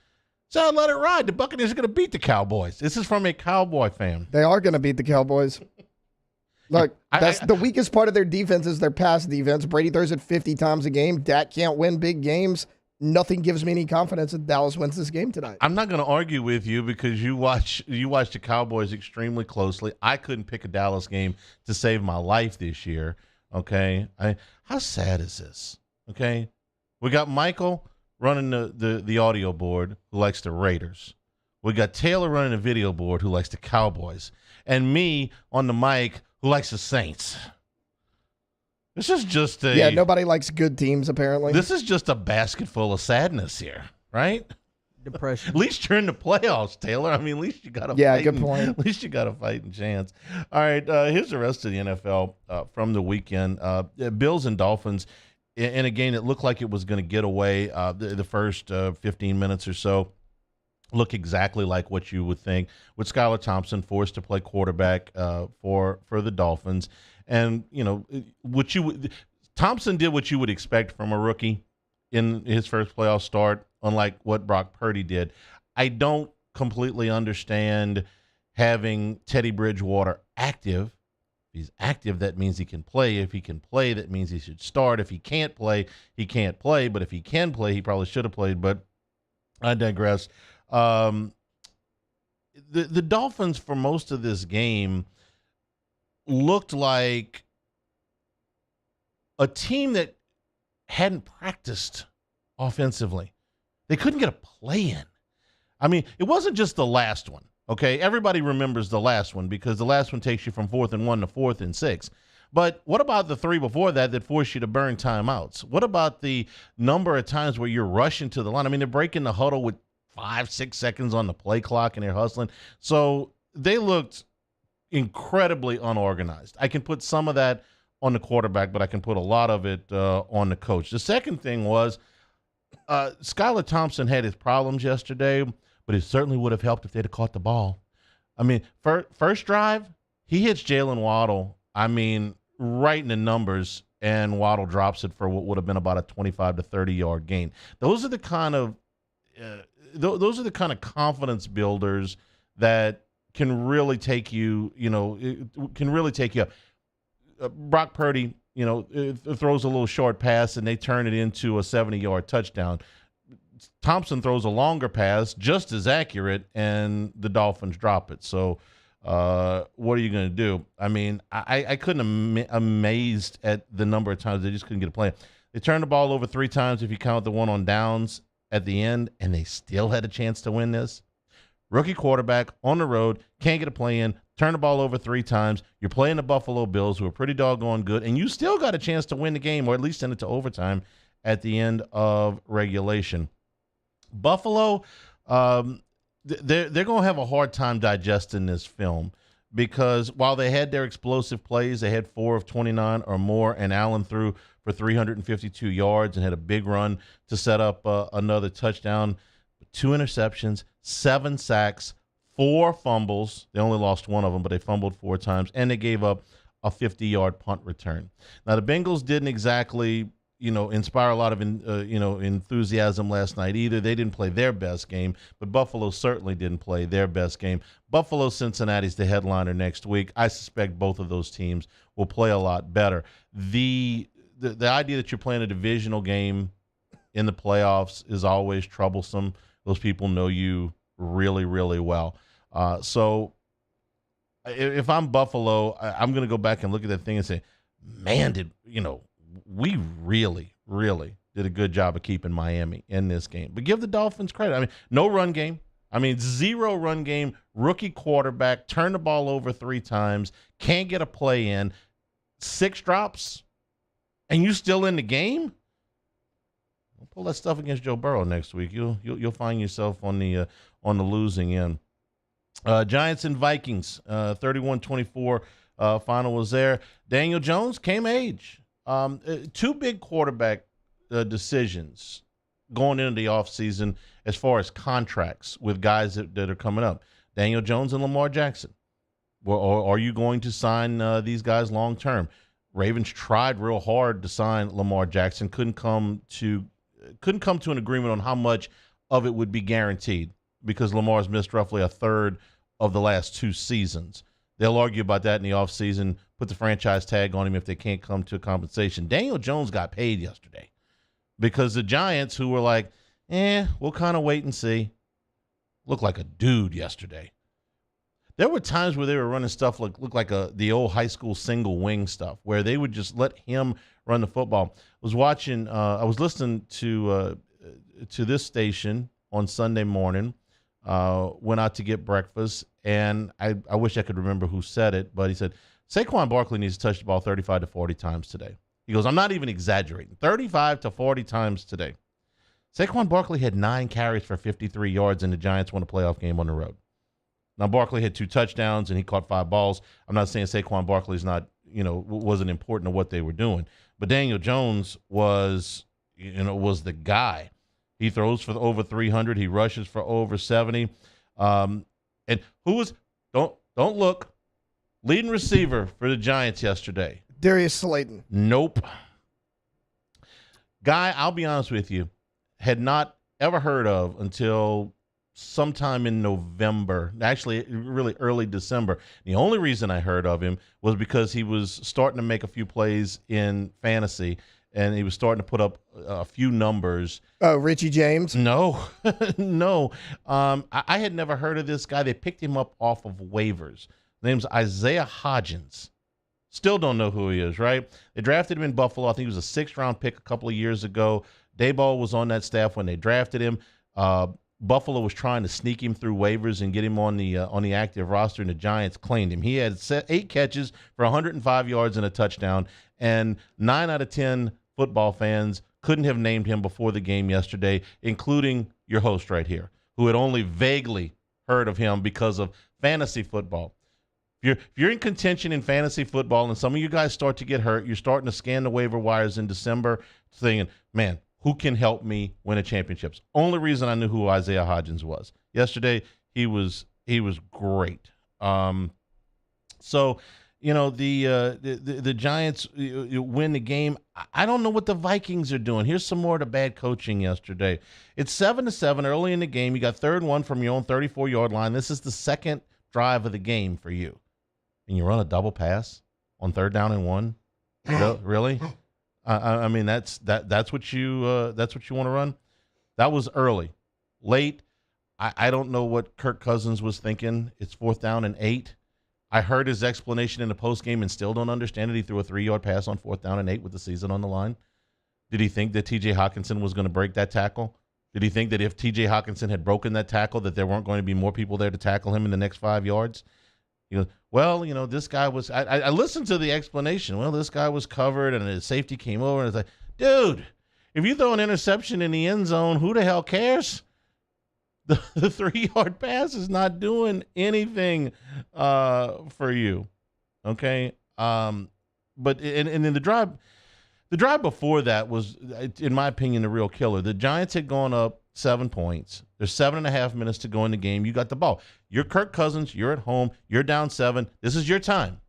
So let it ride. The Buccaneers are going to beat the Cowboys. This is from a Cowboy fan. They are going to beat the Cowboys. Look, that's the weakest part of their defense is their pass defense. Brady throws it 50 times a game. Dak can't win big games. Nothing gives me any confidence that Dallas wins this game tonight. I'm not going to argue with you because you watch the Cowboys extremely closely. I couldn't pick a Dallas game to save my life this year. Okay, how sad is this? Okay, we got Michael running the audio board who likes the Raiders. We got Taylor running the video board who likes the Cowboys, and me on the mic who likes the Saints. This is just nobody likes good teams, apparently. This is just a basket full of sadness here, right? Depression. At least you're in the playoffs, Taylor. I mean, at least you got a good point. At least you got a fighting chance. All right, here's the rest of the NFL from the weekend. Bills and Dolphins in a game that looked like it was going to get away. The first 15 minutes or so look exactly like what you would think, with Skylar Thompson forced to play quarterback for the Dolphins. And, you know, Thompson did what you would expect from a rookie in his first playoff start, unlike what Brock Purdy did. I don't completely understand having Teddy Bridgewater active. If he's active, that means he can play. If he can play, that means he should start. If he can't play, he can't play. But if he can play, he probably should have played. But I digress. The Dolphins, for most of this game, looked like a team that hadn't practiced offensively. They couldn't get a play in. I mean, it wasn't just the last one, okay? Everybody remembers the last one because the last one takes you from 4th and 1 to 4th and 6. But what about the 3 before that force you to burn timeouts? What about the number of times where you're rushing to the line? I mean, they're breaking the huddle with 5-6 seconds on the play clock and they're hustling. So they looked incredibly unorganized. I can put some of that on the quarterback, but I can put a lot of it on the coach. The second thing was Skylar Thompson had his problems yesterday, but it certainly would have helped if they'd have caught the ball. I mean, first drive, he hits Jalen Waddle, I mean, right in the numbers, and Waddle drops it for what would have been about a 25 to 30-yard gain. Those are the kind of confidence builders that can really take you, up. Brock Purdy, throws a little short pass and they turn it into a 70-yard touchdown. Thompson throws a longer pass, just as accurate, and the Dolphins drop it. So what are you going to do? I mean, I couldn't amazed at the number of times they just couldn't get a play. They turned the ball over 3 times if you count the one on downs at the end, and they still had a chance to win this. Rookie quarterback on the road, can't get a play in, turn the ball over 3 times. You're playing the Buffalo Bills, who are pretty doggone good, and you still got a chance to win the game, or at least send it to overtime at the end of regulation. Buffalo, they're going to have a hard time digesting this film because while they had their explosive plays, they had 4 of 29 or more, and Allen threw for 352 yards and had a big run to set up another touchdown. 2 interceptions, 7 sacks, 4 fumbles. They only lost 1 of them, but they fumbled 4 times, and they gave up a 50-yard punt return. Now, the Bengals didn't exactly, inspire a lot of, enthusiasm last night either. They didn't play their best game, but Buffalo certainly didn't play their best game. Buffalo-Cincinnati's the headliner next week. I suspect both of those teams will play a lot better. The idea that you're playing a divisional game in the playoffs is always troublesome. Those people know you really, really well. So if I'm Buffalo, I'm going to go back and look at that thing and say, man, we really, really did a good job of keeping Miami in this game. But give the Dolphins credit. I mean, no run game. I mean, 0 run game, rookie quarterback, turned the ball over 3 times, can't get a play in, 6 drops, and you still in the game? We'll pull that stuff against Joe Burrow next week. You'll find yourself on the losing end. Giants and Vikings, 31-24 final was there. Daniel Jones came age. 2 big quarterback decisions going into the offseason as far as contracts with guys that are coming up. Daniel Jones and Lamar Jackson. Or are you going to sign these guys long term? Ravens tried real hard to sign Lamar Jackson, couldn't come to an agreement on how much of it would be guaranteed because Lamar's missed roughly a third of the last 2 seasons. They'll argue about that in the offseason, put the franchise tag on him if they can't come to a compensation. Daniel Jones got paid yesterday because the Giants, who were like, we'll kind of wait and see, looked like a dude yesterday. There were times where they were running stuff looked like the old high school single wing stuff, where they would just let him run the football. I was listening to this station on Sunday morning. Went out to get breakfast, and I wish I could remember who said it, but he said Saquon Barkley needs to touch the ball 35 to 40 times today. He goes, I'm not even exaggerating, 35 to 40 times today. Saquon Barkley had 9 carries for 53 yards, and the Giants won a playoff game on the road. Now, Barkley had 2 touchdowns, and he caught 5 balls. I'm not saying Saquon Barkley's not, wasn't important to what they were doing. But Daniel Jones was the guy. He throws for over 300. He rushes for over 70. And who was, don't look, leading receiver for the Giants yesterday? Darius Slayton. Nope. Guy, I'll be honest with you, had not ever heard of until sometime in November, actually really early December. The only reason I heard of him was because he was starting to make a few plays in fantasy, and he was starting to put up a few numbers. Oh, Richie James? No, no. I had never heard of this guy. They picked him up off of waivers. His name's Isaiah Hodgins. Still don't know who he is, right? They drafted him in Buffalo. I think he was a 6th-round pick a couple of years ago. Dayball was on that staff when they drafted him. Buffalo was trying to sneak him through waivers and get him on the active roster, and the Giants claimed him. He had 8 catches for 105 yards and a touchdown, and 9 out of 10 football fans couldn't have named him before the game yesterday, including your host right here, who had only vaguely heard of him because of fantasy football. If you're in contention in fantasy football and some of you guys start to get hurt, you're starting to scan the waiver wires in December thinking, man, who can help me win a championships? Only reason I knew who Isaiah Hodgins was. Yesterday, he was great. So, the Giants win the game. I don't know what the Vikings are doing. Here's some more of the bad coaching yesterday. It's 7-7 early in the game. You got 3rd and 1 from your own 34-yard line. This is the 2nd drive of the game for you. And you run a double pass on 3rd down and 1? Really? I mean, that's what you want to run. That was early. Late, I don't know what Kirk Cousins was thinking. It's 4th down and 8. I heard his explanation in the postgame and still don't understand it. He threw a 3-yard pass on 4th down and 8 with the season on the line. Did he think that T.J. Hockenson was going to break that tackle? Did he think that if T.J. Hockenson had broken that tackle that there weren't going to be more people there to tackle him in the next 5 yards? He goes, well, this guy was – I listened to the explanation. Well, this guy was covered and his safety came over. And it's like, dude, if you throw an interception in the end zone, who the hell cares? The 3-yard pass is not doing anything for you, okay? But and then the drive before that was, in my opinion, the real killer. The Giants had gone up 7 points. There's 7.5 minutes to go in the game. You got the ball. You're Kirk Cousins. You're at home. You're down 7. This is your time.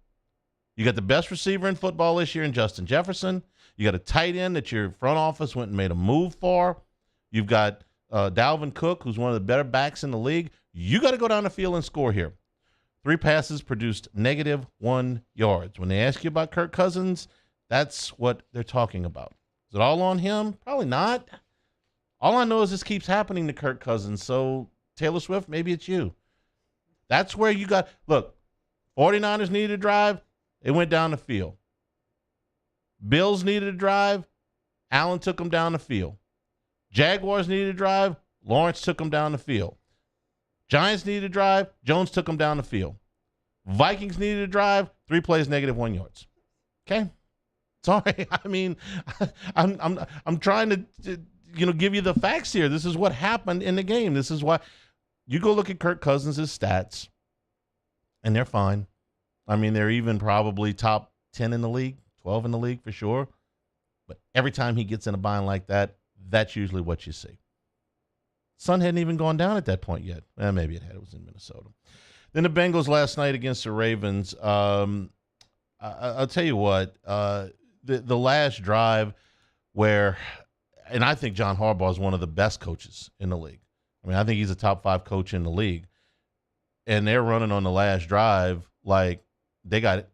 You got the best receiver in football this year in Justin Jefferson. You got a tight end that your front office went and made a move for. You've got Dalvin Cook, who's one of the better backs in the league. You got to go down the field and score here. 3 passes produced -1 yards. When they ask you about Kirk Cousins, that's what they're talking about. Is it all on him? Probably not. All I know is this keeps happening to Kirk Cousins. So, Taylor Swift, maybe it's you. That's where you got – look, 49ers needed a drive. They went down the field. Bills needed a drive. Allen took them down the field. Jaguars needed a drive. Lawrence took them down the field. Giants needed a drive. Jones took them down the field. Vikings needed a drive. 3 plays, -1 yards. Okay? Sorry. I mean, I'm trying to give you the facts here. This is what happened in the game. This is why you go look at Kirk Cousins' stats, and they're fine. I mean, they're even probably top 10 in the league, 12 in the league for sure. But every time he gets in a bind like that, that's usually what you see. Sun hadn't even gone down at that point yet. Maybe it had. It was in Minnesota. Then the Bengals last night against the Ravens. I'll tell you what, the last drive where, and I think John Harbaugh is one of the best coaches in the league. I mean, I think he's a top 5 coach in the league. And they're running on the last drive like they got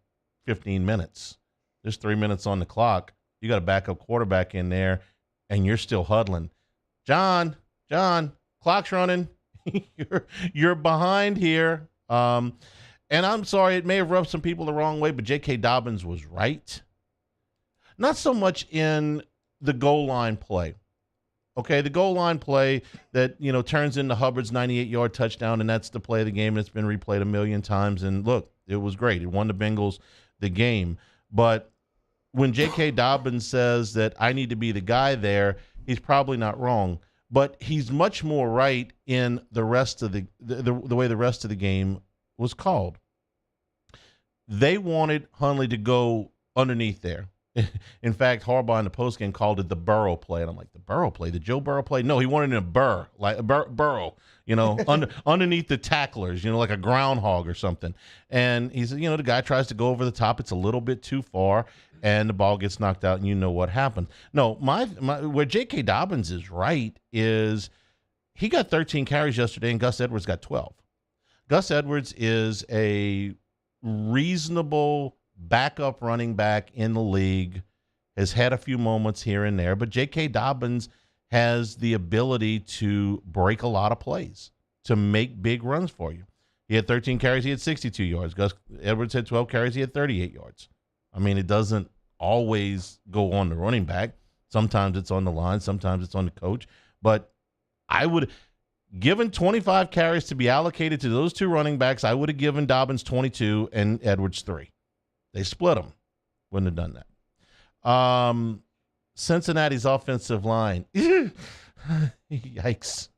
15 minutes. There's 3 minutes on the clock. You got a backup quarterback in there, and you're still huddling. John, clock's running. you're behind here. And I'm sorry, it may have rubbed some people the wrong way, but J.K. Dobbins was right. Not so much in the goal line play. Okay, the goal line play that, turns into Hubbard's 98-yard touchdown, and that's the play of the game. It's been replayed a million times, and look, it was great. It won the Bengals the game. But when J.K. Dobbins says that I need to be the guy there, he's probably not wrong. But he's much more right in the rest of the way the rest of the game was called. They wanted Hundley to go underneath there. In fact, Harbaugh in the postgame called it the Burrow play. And I'm like, the Burrow play? The Joe Burrow play? No, he wanted a burr, like a burrow, underneath the tacklers, like a groundhog or something. And he said, the guy tries to go over the top. It's a little bit too far, and the ball gets knocked out, and you know what happened. No, where J.K. Dobbins is right is he got 13 carries yesterday, and Gus Edwards got 12. Gus Edwards is a reasonable backup running back in the league, has had a few moments here and there, but J.K. Dobbins has the ability to break a lot of plays, to make big runs for you. He had 13 carries, he had 62 yards. Gus Edwards had 12 carries, he had 38 yards. I mean, it doesn't always go on the running back. Sometimes it's on the line, sometimes it's on the coach. But I would, given 25 carries to be allocated to those 2 running backs, I would have given Dobbins 22 and Edwards 3. They split them. Wouldn't have done that. Cincinnati's offensive line. Yikes.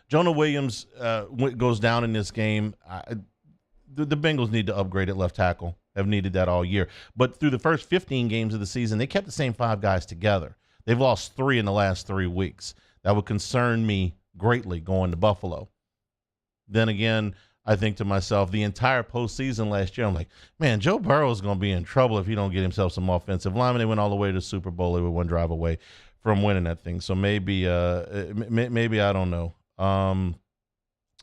Jonah Williams goes down in this game. The Bengals need to upgrade at left tackle. Have needed that all year. But through the first 15 games of the season, they kept the same 5 guys together. They've lost 3 in the last 3 weeks. That would concern me greatly going to Buffalo. Then again, I think to myself, the entire postseason last year, I'm like, man, Joe Burrow is going to be in trouble if he don't get himself some offensive linemen. They went all the way to the Super Bowl. They were 1 drive away from winning that thing. So maybe I don't know.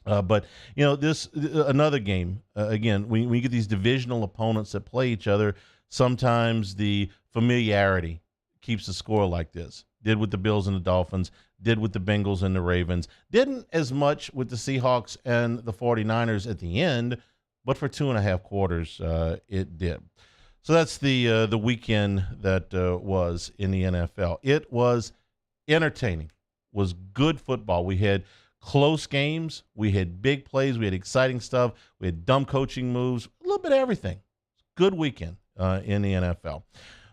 But, this another game, again, when you get these divisional opponents that play each other, sometimes the familiarity keeps the score like this. Did with the Bills and the Dolphins, did with the Bengals and the Ravens. Didn't as much with the Seahawks and the 49ers at the end, but for 2.5 quarters, it did. So that's the weekend that was in the NFL. It was entertaining, was good football. We had close games, we had big plays, we had exciting stuff, we had dumb coaching moves, a little bit of everything. Good weekend in the NFL.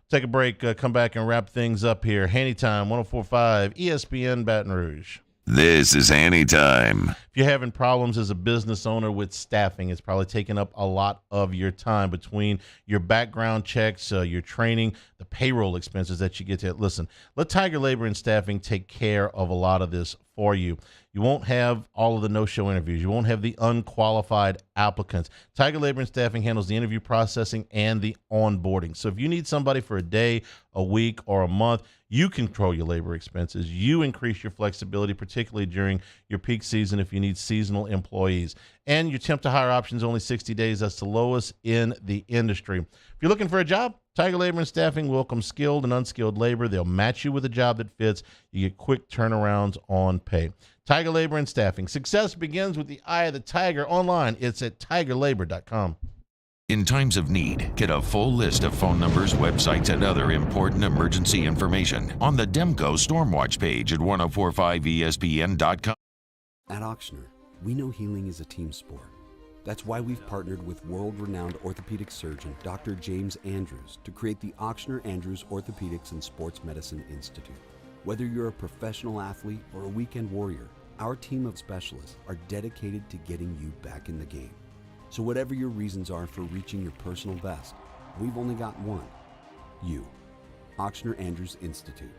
Take a break, come back and wrap things up here. Hanny Time, 104.5 ESPN Baton Rouge. This is Hanny Time. If you're having problems as a business owner with staffing, it's probably taking up a lot of your time between your background checks, your training, the payroll expenses that you get to. Listen, let Tiger Labor and Staffing take care of a lot of this for you. You won't have all of the no-show interviews. You won't have the unqualified applicants. Tiger Labor and Staffing handles the interview processing and the onboarding. So if you need somebody for a day, a week, or a month, you control your labor expenses. You increase your flexibility, particularly during your peak season if you need seasonal employees. And your temp to hire option is only 60 days. That's the lowest in the industry. If you're looking for a job, Tiger Labor and Staffing welcomes skilled and unskilled labor. They'll match you with a job that fits. You get quick turnarounds on pay. Tiger Labor and Staffing. Success begins with the eye of the tiger. Online, it's at tigerlabor.com. In times of need, get a full list of phone numbers, websites, and other important emergency information on the Demco Stormwatch page at 1045ESPN.com. At Auctioner, we know healing is a team sport. That's why we've partnered with world-renowned orthopedic surgeon Dr. James Andrews to create the Auctioner Andrews Orthopedics and Sports Medicine Institute. Whether you're a professional athlete or a weekend warrior, our team of specialists are dedicated to getting you back in the game. So whatever your reasons are for reaching your personal best, we've only got one. You. Auctioner Andrews Institute.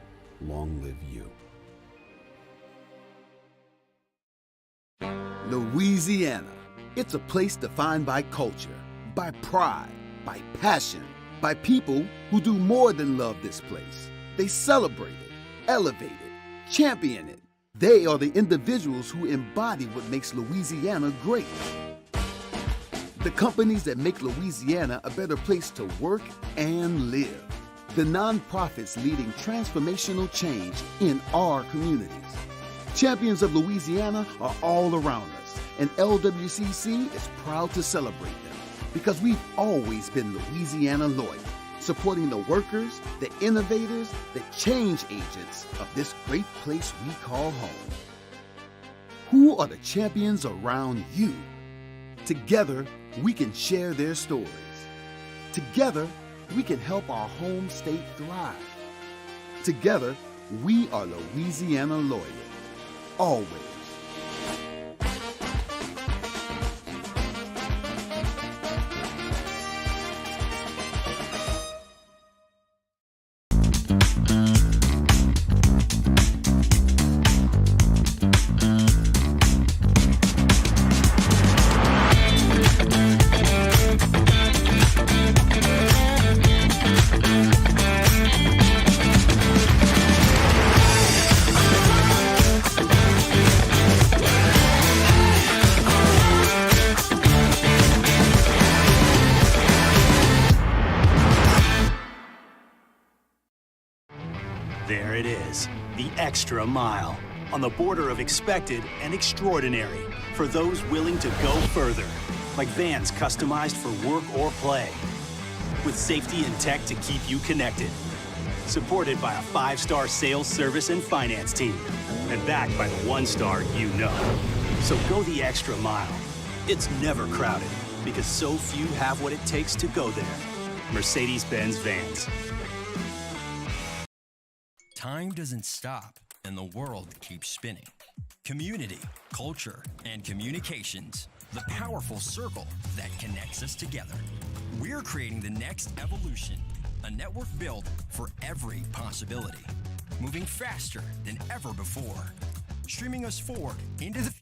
Long live you. Louisiana. It's a place defined by culture, by pride, by passion, by people who do more than love this place. They celebrate it, elevate it, champion it. They are the individuals who embody what makes Louisiana great. The companies that make Louisiana a better place to work and live. The nonprofits leading transformational change in our communities. Champions of Louisiana are all around us, and LWCC is proud to celebrate them because we've always been Louisiana loyal, supporting the workers, the innovators, the change agents of this great place we call home. Who are the champions around you? Together, we can share their stories. Together, we can help our home state thrive. Together, we are Louisiana loyal. Always. There it is, the extra mile, on the border of expected and extraordinary, for those willing to go further, like vans customized for work or play, with safety and tech to keep you connected, supported by a 5-star sales, service, and finance team, and backed by the 1-star you know. So go the extra mile. It's never crowded, because so few have what it takes to go there. Mercedes-Benz Vans. Time doesn't stop, and the world keeps spinning. Community, culture, and communications, the powerful circle that connects us together. We're creating the next evolution, a network built for every possibility, moving faster than ever before, streaming us forward into the future.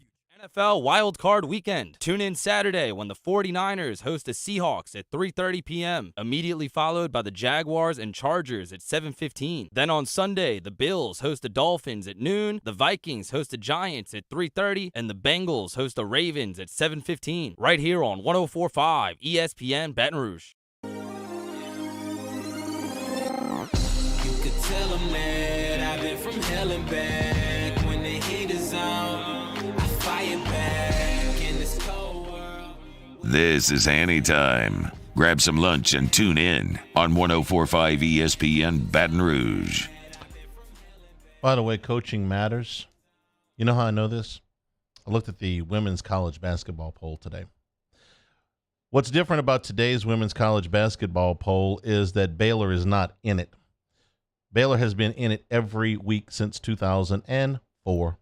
NFL Wild Card Weekend. Tune in Saturday when the 49ers host the Seahawks at 3:30 p.m., immediately followed by the Jaguars and Chargers at 7:15. Then on Sunday, the Bills host the Dolphins at noon, the Vikings host the Giants at 3:30, and the Bengals host the Ravens at 7:15. Right here on 104.5 ESPN Baton Rouge. You could tell them that I've been from hell and back. When the heat is on, This is Hanny time. Grab some lunch and tune in on 104.5 ESPN Baton Rouge. By the way, coaching matters. You know how I know this? I looked at the women's college basketball poll today. What's different about today's women's college basketball poll is that Baylor is not in it. Baylor has been in it every week since 2004,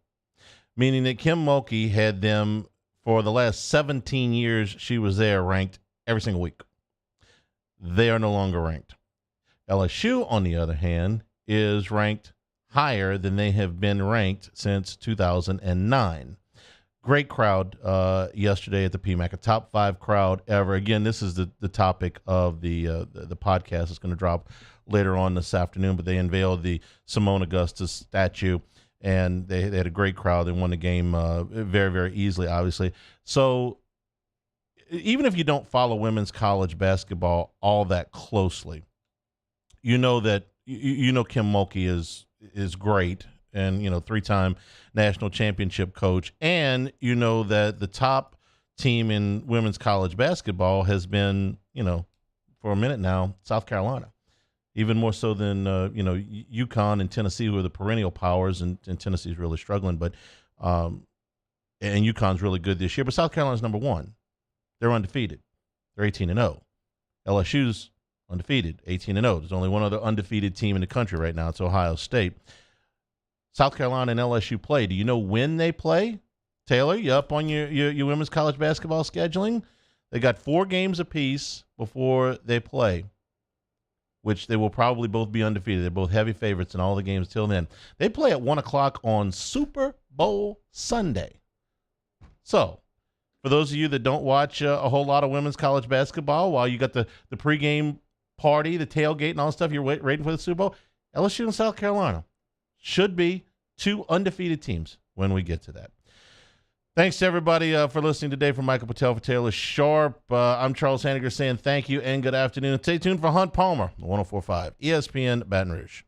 meaning that Kim Mulkey had them for the last 17 years she was there ranked every single week. They are no longer ranked. LSU, on the other hand, is ranked higher than they have been ranked since 2009. Great crowd yesterday at the PMAC, a top 5 crowd ever. Again, this is the topic of the podcast. It's going to drop later on this afternoon, but they unveiled the Simone Augustus statue, and they had a great crowd. They won the game very, very easily, obviously. So even if you don't follow women's college basketball all that closely, you know that you know Kim Mulkey is great, and 3-time national championship coach, and you know that the top team in women's college basketball has been, for a minute now, South Carolina. Even more so than, UConn and Tennessee, who are the perennial powers, and Tennessee's really struggling. But and UConn's really good this year. But South Carolina's number one. They're undefeated. They're 18-0. LSU's undefeated, 18-0. There's only one other undefeated team in the country right now. It's Ohio State. South Carolina and LSU play. Do you know when they play? Taylor, you up on your women's college basketball scheduling? They got 4 games apiece before they play, which they will probably both be undefeated. They're both heavy favorites in all the games till then. They play at 1 o'clock on Super Bowl Sunday. So, for those of you that don't watch a whole lot of women's college basketball, while you got the pregame party, the tailgate, and all that stuff, you're waiting for the Super Bowl, LSU and South Carolina should be 2 undefeated teams when we get to that. Thanks to everybody for listening today. From Michael Patel for Taylor Sharp, I'm Charles Hanniger saying thank you and good afternoon. Stay tuned for Hunt Palmer, 104.5 ESPN Baton Rouge.